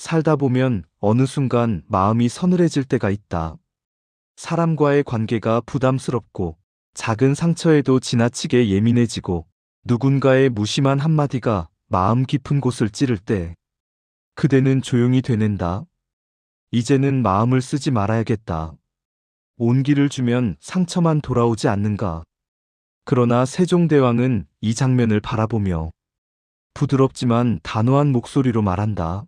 살다 보면 어느 순간 마음이 서늘해질 때가 있다. 사람과의 관계가 부담스럽고 작은 상처에도 지나치게 예민해지고 누군가의 무심한 한마디가 마음 깊은 곳을 찌를 때 그대는 조용히 되낸다. 이제는 마음을 쓰지 말아야겠다. 온기를 주면 상처만 돌아오지 않는가. 그러나 세종대왕은 이 장면을 바라보며 부드럽지만 단호한 목소리로 말한다.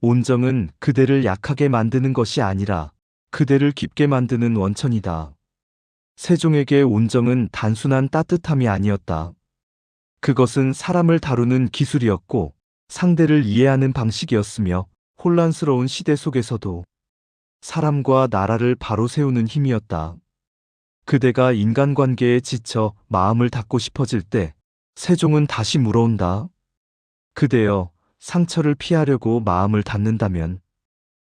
온정은 그대를 약하게 만드는 것이 아니라 그대를 깊게 만드는 원천이다. 세종에게 온정은 단순한 따뜻함이 아니었다. 그것은 사람을 다루는 기술이었고 상대를 이해하는 방식이었으며 혼란스러운 시대 속에서도 사람과 나라를 바로 세우는 힘이었다. 그대가 인간관계에 지쳐 마음을 닫고 싶어질 때 세종은 다시 물어온다. 그대여, 상처를 피하려고 마음을 닫는다면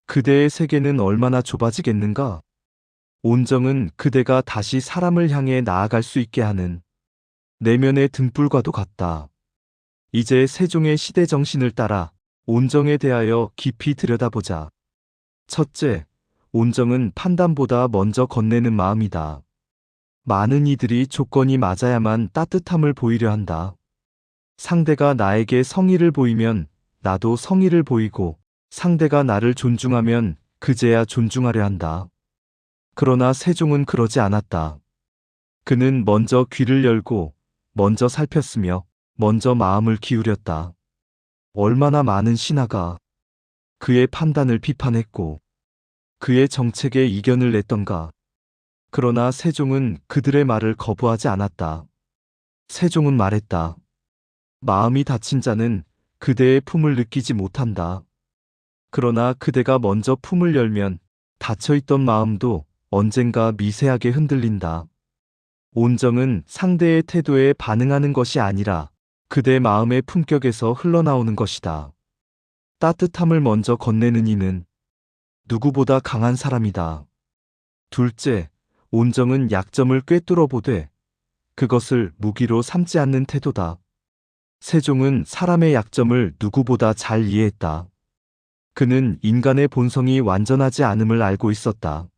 그대의 세계는 얼마나 좁아지겠는가? 온정은 그대가 다시 사람을 향해 나아갈 수 있게 하는 내면의 등불과도 같다. 이제 세종의 시대 정신을 따라 온정에 대하여 깊이 들여다보자. 첫째, 온정은 판단보다 먼저 건네는 마음이다. 많은 이들이 조건이 맞아야만 따뜻함을 보이려 한다. 상대가 나에게 성의를 보이면 나도 성의를 보이고 상대가 나를 존중하면 그제야 존중하려 한다. 그러나 세종은 그러지 않았다. 그는 먼저 귀를 열고 먼저 살폈으며 먼저 마음을 기울였다. 얼마나 많은 신하가 그의 판단을 비판했고 그의 정책에 이견을 냈던가. 그러나 세종은 그들의 말을 거부하지 않았다. 세종은 말했다. 마음이 닫힌 자는 그대의 품을 느끼지 못한다. 그러나 그대가 먼저 품을 열면 닫혀있던 마음도 언젠가 미세하게 흔들린다. 온정은 상대의 태도에 반응하는 것이 아니라 그대 마음의 품격에서 흘러나오는 것이다. 따뜻함을 먼저 건네는 이는 누구보다 강한 사람이다. 둘째, 온정은 약점을 꿰뚫어 보되 그것을 무기로 삼지 않는 태도다. 세종은 사람의 약점을 누구보다 잘 이해했다. 그는 인간의 본성이 완전하지 않음을 알고 있었다.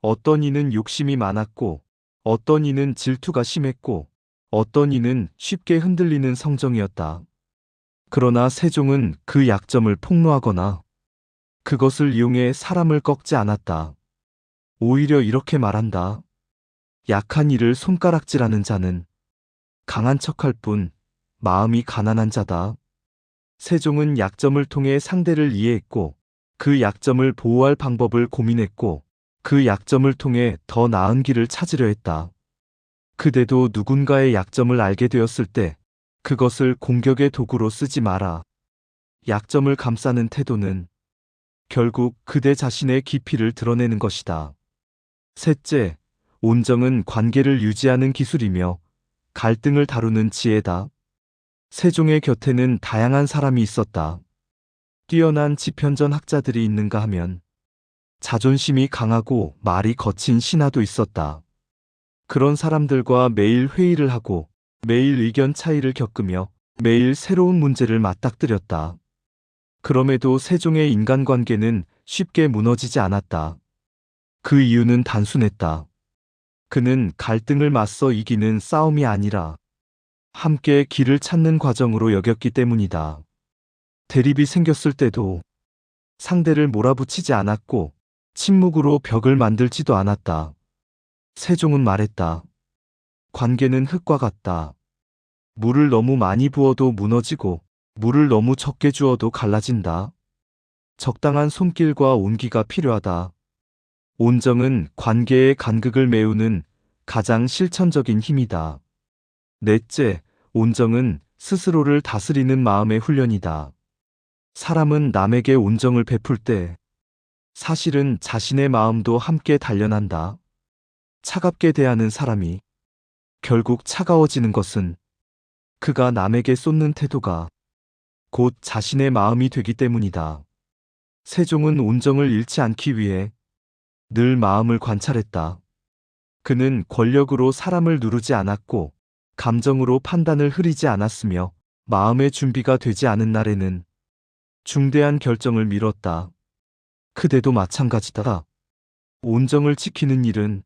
어떤 이는 욕심이 많았고, 어떤 이는 질투가 심했고, 어떤 이는 쉽게 흔들리는 성정이었다. 그러나 세종은 그 약점을 폭로하거나 그것을 이용해 사람을 꺾지 않았다. 오히려 이렇게 말한다. 약한 이를 손가락질하는 자는 강한 척할 뿐 마음이 가난한 자다. 세종은 약점을 통해 상대를 이해했고 그 약점을 보호할 방법을 고민했고 그 약점을 통해 더 나은 길을 찾으려 했다. 그대도 누군가의 약점을 알게 되었을 때 그것을 공격의 도구로 쓰지 마라. 약점을 감싸는 태도는 결국 그대 자신의 깊이를 드러내는 것이다. 셋째, 온정은 관계를 유지하는 기술이며 갈등을 다루는 지혜다. 세종의 곁에는 다양한 사람이 있었다. 뛰어난 지편전 학자들이 있는가 하면 자존심이 강하고 말이 거친 신하도 있었다. 그런 사람들과 매일 회의를 하고 매일 의견 차이를 겪으며 매일 새로운 문제를 맞닥뜨렸다. 그럼에도 세종의 인간관계는 쉽게 무너지지 않았다. 그 이유는 단순했다. 그는 갈등을 맞서 이기는 싸움이 아니라 함께 길을 찾는 과정으로 여겼기 때문이다. 대립이 생겼을 때도 상대를 몰아붙이지 않았고 침묵으로 벽을 만들지도 않았다. 세종은 말했다. 관계는 흙과 같다. 물을 너무 많이 부어도 무너지고 물을 너무 적게 주어도 갈라진다. 적당한 손길과 온기가 필요하다. 온정은 관계의 간극을 메우는 가장 실천적인 힘이다. 넷째, 온정은 스스로를 다스리는 마음의 훈련이다. 사람은 남에게 온정을 베풀 때 사실은 자신의 마음도 함께 단련한다. 차갑게 대하는 사람이 결국 차가워지는 것은 그가 남에게 쏟는 태도가 곧 자신의 마음이 되기 때문이다. 세종은 온정을 잃지 않기 위해 늘 마음을 관찰했다. 그는 권력으로 사람을 누르지 않았고 감정으로 판단을 흐리지 않았으며 마음의 준비가 되지 않은 날에는 중대한 결정을 미뤘다. 그대도 마찬가지다. 온정을 지키는 일은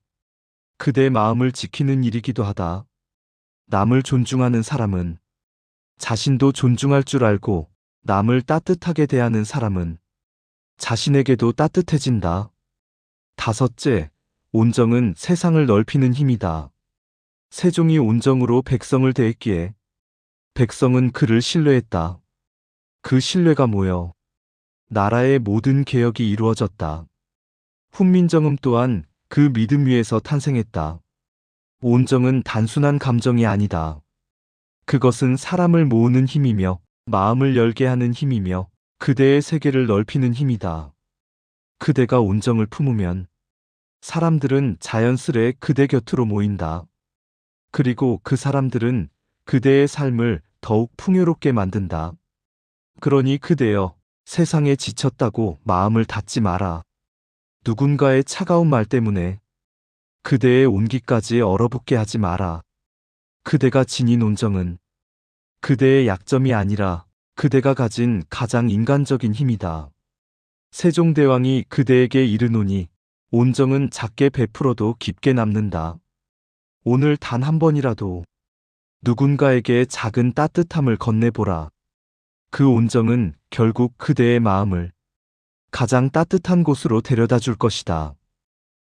그대 마음을 지키는 일이기도 하다. 남을 존중하는 사람은 자신도 존중할 줄 알고 남을 따뜻하게 대하는 사람은 자신에게도 따뜻해진다. 다섯째, 온정은 세상을 넓히는 힘이다. 세종이 온정으로 백성을 대했기에 백성은 그를 신뢰했다. 그 신뢰가 모여 나라의 모든 개혁이 이루어졌다. 훈민정음 또한 그 믿음 위에서 탄생했다. 온정은 단순한 감정이 아니다. 그것은 사람을 모으는 힘이며 마음을 열게 하는 힘이며 그대의 세계를 넓히는 힘이다. 그대가 온정을 품으면 사람들은 자연스레 그대 곁으로 모인다. 그리고 그 사람들은 그대의 삶을 더욱 풍요롭게 만든다. 그러니 그대여, 세상에 지쳤다고 마음을 닫지 마라. 누군가의 차가운 말 때문에 그대의 온기까지 얼어붙게 하지 마라. 그대가 지닌 온정은 그대의 약점이 아니라 그대가 가진 가장 인간적인 힘이다. 세종대왕이 그대에게 이르노니 온정은 작게 베풀어도 깊게 남는다. 오늘 단 한 번이라도 누군가에게 작은 따뜻함을 건네보라. 그 온정은 결국 그대의 마음을 가장 따뜻한 곳으로 데려다 줄 것이다.